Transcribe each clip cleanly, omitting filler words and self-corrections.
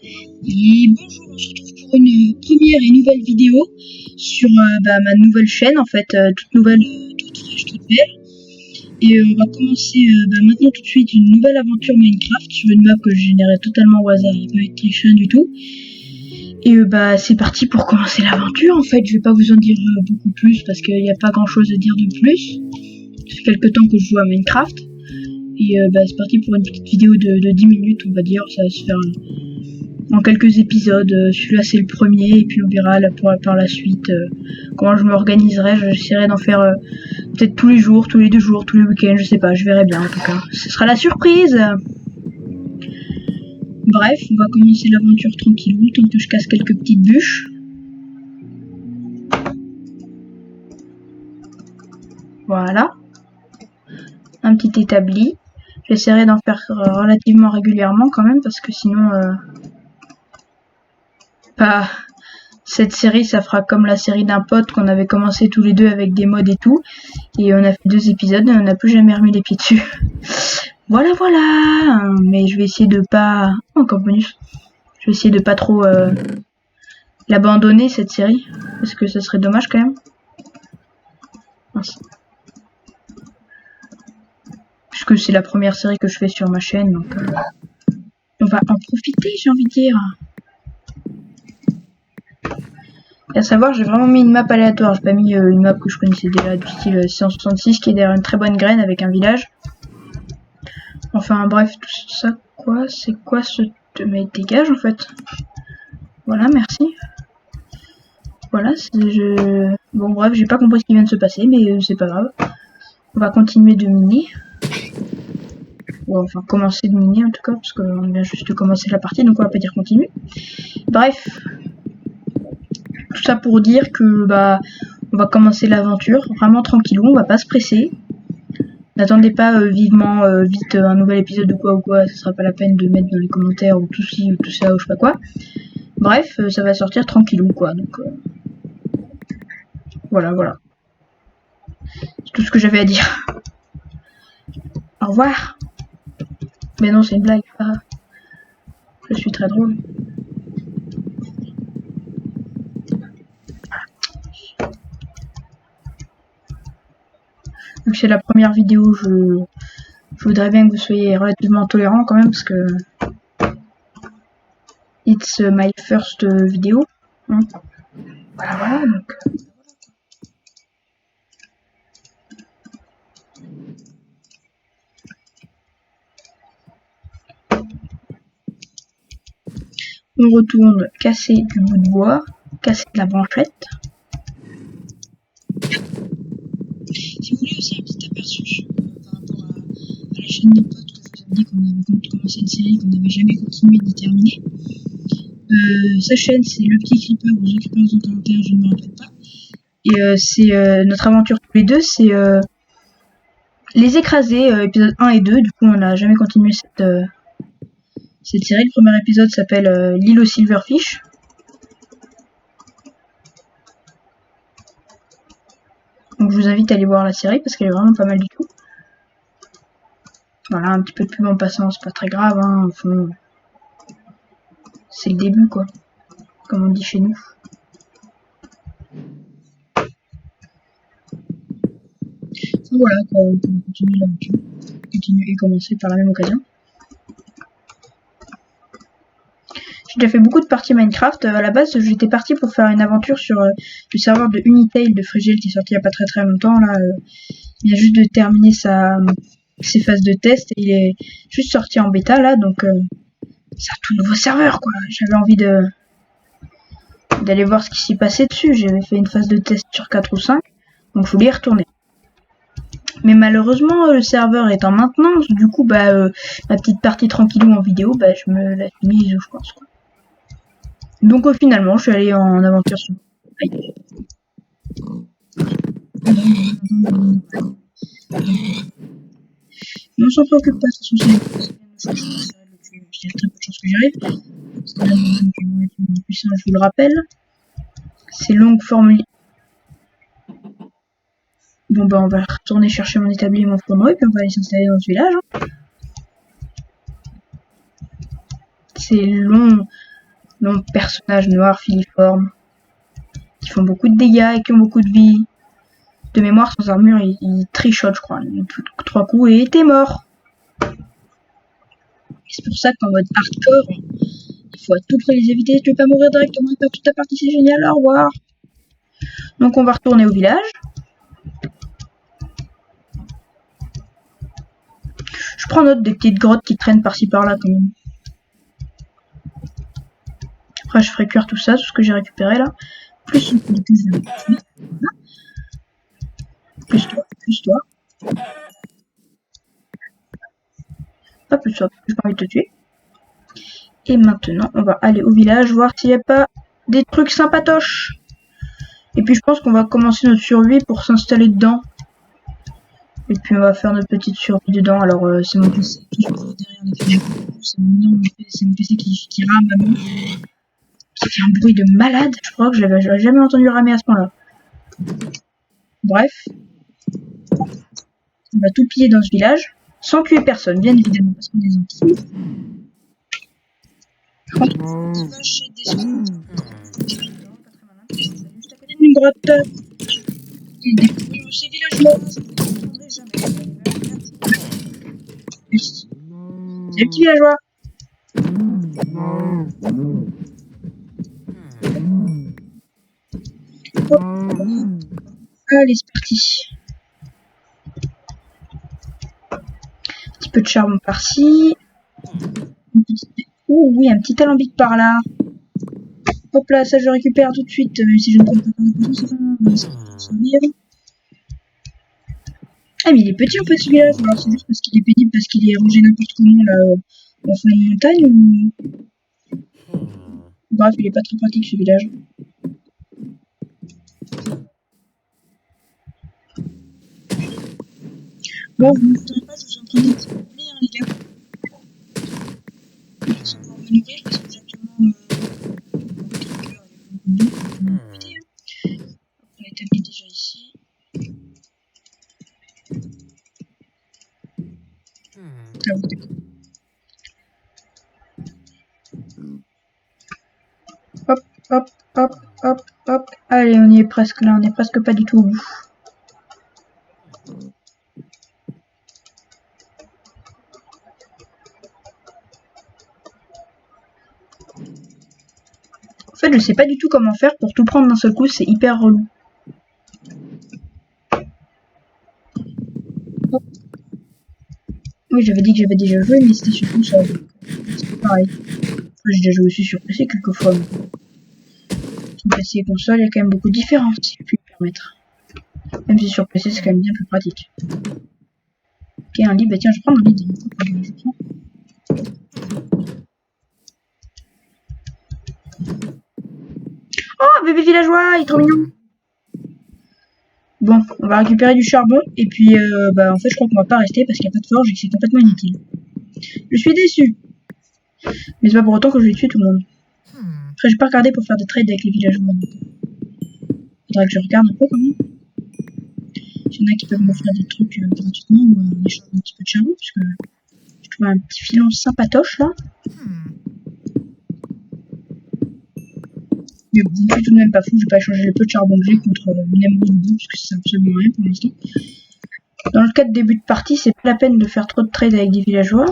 Et bonjour, on se retrouve pour une première et nouvelle vidéo sur ma nouvelle chaîne, en fait, toute nouvelle, toute fraîche, toute belle. Et on va commencer maintenant tout de suite une nouvelle aventure Minecraft sur une map que je générais totalement au hasard, il n'y a pas eu de triche, rien du tout. Et c'est parti pour commencer l'aventure. En fait, je vais pas vous en dire beaucoup plus parce qu'il n'y a pas grand chose à dire de plus. Ça fait quelques temps que je joue à Minecraft. Et c'est parti pour une petite vidéo de 10 minutes, on va dire. Ça va se faire en quelques épisodes. Celui-là c'est le premier, et puis on verra là, par la suite comment je m'organiserai. J'essaierai d'en faire peut-être tous les jours, tous les 2 jours, tous les week-ends, je sais pas, je verrai bien en tout cas. Ce sera la surprise. Bref, on va commencer l'aventure tranquillou, tant que je casse quelques petites bûches. Voilà. Un petit établi. J'essaierai d'en faire relativement régulièrement quand même, parce que sinon... cette série, ça fera comme la série d'un pote qu'on avait commencé tous les deux avec des mods et tout. Et on a fait 2 épisodes et on n'a plus jamais remis les pieds dessus. Voilà. Mais je vais essayer de pas... Encore bonus. Je vais essayer de pas trop l'abandonner, cette série. Parce que ça serait dommage quand même. Mince. Puisque c'est la première série que je fais sur ma chaîne. Donc on va en profiter, j'ai envie de dire. Et à savoir, j'ai vraiment mis une map aléatoire, j'ai pas mis une map que je connaissais déjà du style 666 qui est derrière une très bonne graine avec un village. Enfin bref, tout ça quoi, c'est quoi ce... Mais dégage en fait. Voilà, merci. Voilà, bon bref, j'ai pas compris ce qui vient de se passer, mais c'est pas grave. On va continuer de miner. Bon, enfin commencer de miner en tout cas, parce qu'on vient juste de commencer la partie, donc on va pas dire continuer. Bref. Tout ça pour dire que on va commencer l'aventure vraiment tranquillou, on va pas se presser. N'attendez pas vivement vite un nouvel épisode ou quoi, ce sera pas la peine de mettre dans les commentaires ou tout ci ou tout ça ou je sais pas quoi. Bref, ça va sortir tranquillou quoi, donc voilà. C'est tout ce que j'avais à dire. Au revoir. Mais non, c'est une blague. Ah. Je suis très drôle. Vu que c'est la première vidéo, je voudrais bien que vous soyez relativement tolérants quand même, parce que it's my first vidéo. Hein. Voilà, donc... On retourne casser du bout de bois, casser de la branchette. Si vous voulez aussi un petit aperçu par rapport à la chaîne de potes, que je vous avais dit qu'on avait commencé une série qu'on n'avait jamais continué ni terminé. Sa chaîne, c'est le petit clipper, vous occupez en commentaire, je ne me rappelle pas. Et c'est notre aventure tous les deux, c'est les écrasés, épisode 1 et 2. Du coup, on n'a jamais continué cette série. Le premier épisode s'appelle l'île aux Silverfish. Donc je vous invite à aller voir la série parce qu'elle est vraiment pas mal du tout. Voilà, un petit peu de pub en passant, c'est pas très grave, hein, au fond. C'est le début quoi, comme on dit chez nous. Donc voilà, quoi, on peut continuer l'aventure. Continuer et commencer par la même occasion. J'ai déjà fait beaucoup de parties Minecraft. À la base, j'étais parti pour faire une aventure sur le serveur de Unitail de Frigel qui est sorti il y a pas très longtemps. Là, il vient juste de terminer ses phases de test et il est juste sorti en bêta là, donc c'est un tout nouveau serveur quoi. J'avais envie d'aller voir ce qui s'y passait dessus. J'avais fait une phase de test sur 4 ou 5, donc je voulais y retourner. Mais malheureusement, le serveur est en maintenance, du coup, ma petite partie tranquillou en vidéo, je me l'ai mise, je pense quoi. Donc finalement, je suis allée en aventure sur... Mais on s'en préoccupe pas, de toute façon, il y a très peu de chances que j'y arrive. Parce que là, je puissant, je vous le rappelle. C'est longue formule. Bon on va retourner chercher mon établi et mon fourneau, et puis on va aller s'installer dans ce village. C'est long. Donc, personnages noirs filiformes, qui font beaucoup de dégâts et qui ont beaucoup de vie. De mémoire, sans armure, il trichote, je crois. Il fait 3 coups et t'es mort. C'est pour ça qu'en mode hardcore, il faut à tout prix les éviter. Tu veux pas mourir directement et perdre toute ta partie, c'est génial. Au revoir. Donc, on va retourner au village. Je prends note des petites grottes qui traînent par-ci par-là quand même. Après, je ferai cuire tout ça, tout ce que j'ai récupéré là. Plus une couche de plus toi. Pas plus toi, j'ai pas envie de te tuer. Et maintenant, on va aller au village, voir s'il n'y a pas des trucs sympatoches. Et puis je pense qu'on va commencer notre survie pour s'installer dedans. Et puis on va faire notre petite survie dedans. Alors c'est mon PC qui est derrière les fenêtres. C'est mon PC qui rame à moi. Qui fait un bruit de malade. Je crois que je l'avais jamais entendu ramer à ce point-là. Bref. On va tout piller dans ce village. Sans tuer personne, bien évidemment, parce qu'on est gentils. Une grotte. Et des bruits aussi villageois. C'est le petit villageois. Allez, c'est parti. Un petit peu de charbon par-ci. Oh oui, un petit alambic par là. Hop là, ça je récupère tout de suite, même si je ne compte pas faire de potion, ça va. Ah mais il est petit en fait ce village, alors c'est juste parce qu'il est pénible, parce qu'il est rangé n'importe comment là, en fond de montagne ou... Bref, il est pas très pratique ce village. Bon, vous ne m'entendez pas, je suis en train de s'appeler, hein, les gars. Je vais pouvoir me nourrir parce que j'ai actuellement on a établi déjà ici. Ah oui, d'accord. Hop, hop, hop, hop, hop. Allez, on y est presque là, on est presque pas du tout au bout. En fait, je sais pas du tout comment faire pour tout prendre d'un seul coup, c'est hyper relou. Hop. Oui, j'avais dit que j'avais déjà joué, mais c'était sur console. C'est pareil. Enfin, j'ai déjà joué aussi sur PC quelques fois. Sur PC et console, il y a quand même beaucoup de différences, si je puis me permettre. Même si sur PC, c'est quand même bien plus pratique. Ok, un lit, bah tiens, je prends un lit. Je prends. Oh, bébé villageois, il est trop mignon. Bon, on va récupérer du charbon, et puis, bah en fait, je crois qu'on va pas rester parce qu'il n'y a pas de forge et que c'est complètement inutile. Je suis déçu. Mais c'est pas pour autant que je vais tuer tout le monde. Après, j'ai pas regardé pour faire des trades avec les villageois. Faudrait que je regarde un peu quand même. S'il y en a qui peuvent m'offrir des trucs gratuitement ou en échange d'un petit peu de charbon, parce que je trouve un petit filon sympatoche là. Mais bon, je suis tout de même pas fou, je vais pas échanger le peu de charbon que j'ai contre une émeraude ou deux, parce que c'est absolument rien pour l'instant. Dans le cas de début de partie, c'est pas la peine de faire trop de trades avec des villageois.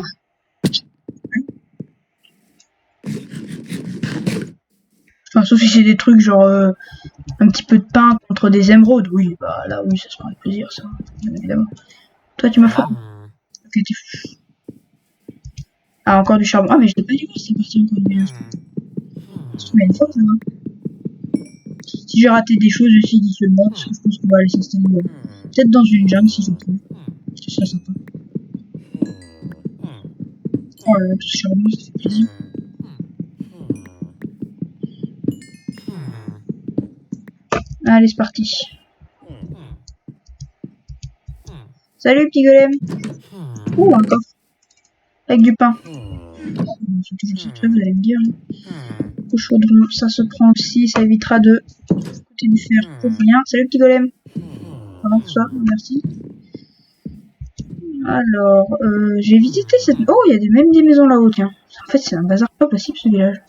Enfin, sauf si c'est des trucs genre un petit peu de pain contre des émeraudes. Oui, bah là, oui, ça se prend avec plaisir, ça, bien évidemment. Toi, tu m'as fait. Ok, t'es fou. Ah, encore du charbon. Ah, mais je l'ai pas dit, c'est parti encore du village. C'est une fois, ça va. Si j'ai raté des choses aussi, dites-le moi, parce que je pense qu'on va aller s'installer peut-être dans une jungle si je trouve. Ce serait sympa. Oh là là, tout ce charbon, ça fait plaisir. Allez, c'est parti. Salut, petit golem. Ouh, un coffre. Avec du pain. C'est toujours ça très, vous allez me dire. Au chaudron, ça se prend aussi, ça évitera de coûter du fer pour rien. Salut, petit golem. Avant que ça, merci. Alors, j'ai visité cette... Oh, il y a même des maisons là-haut, tiens. En fait, c'est un bazar pas possible, ce village.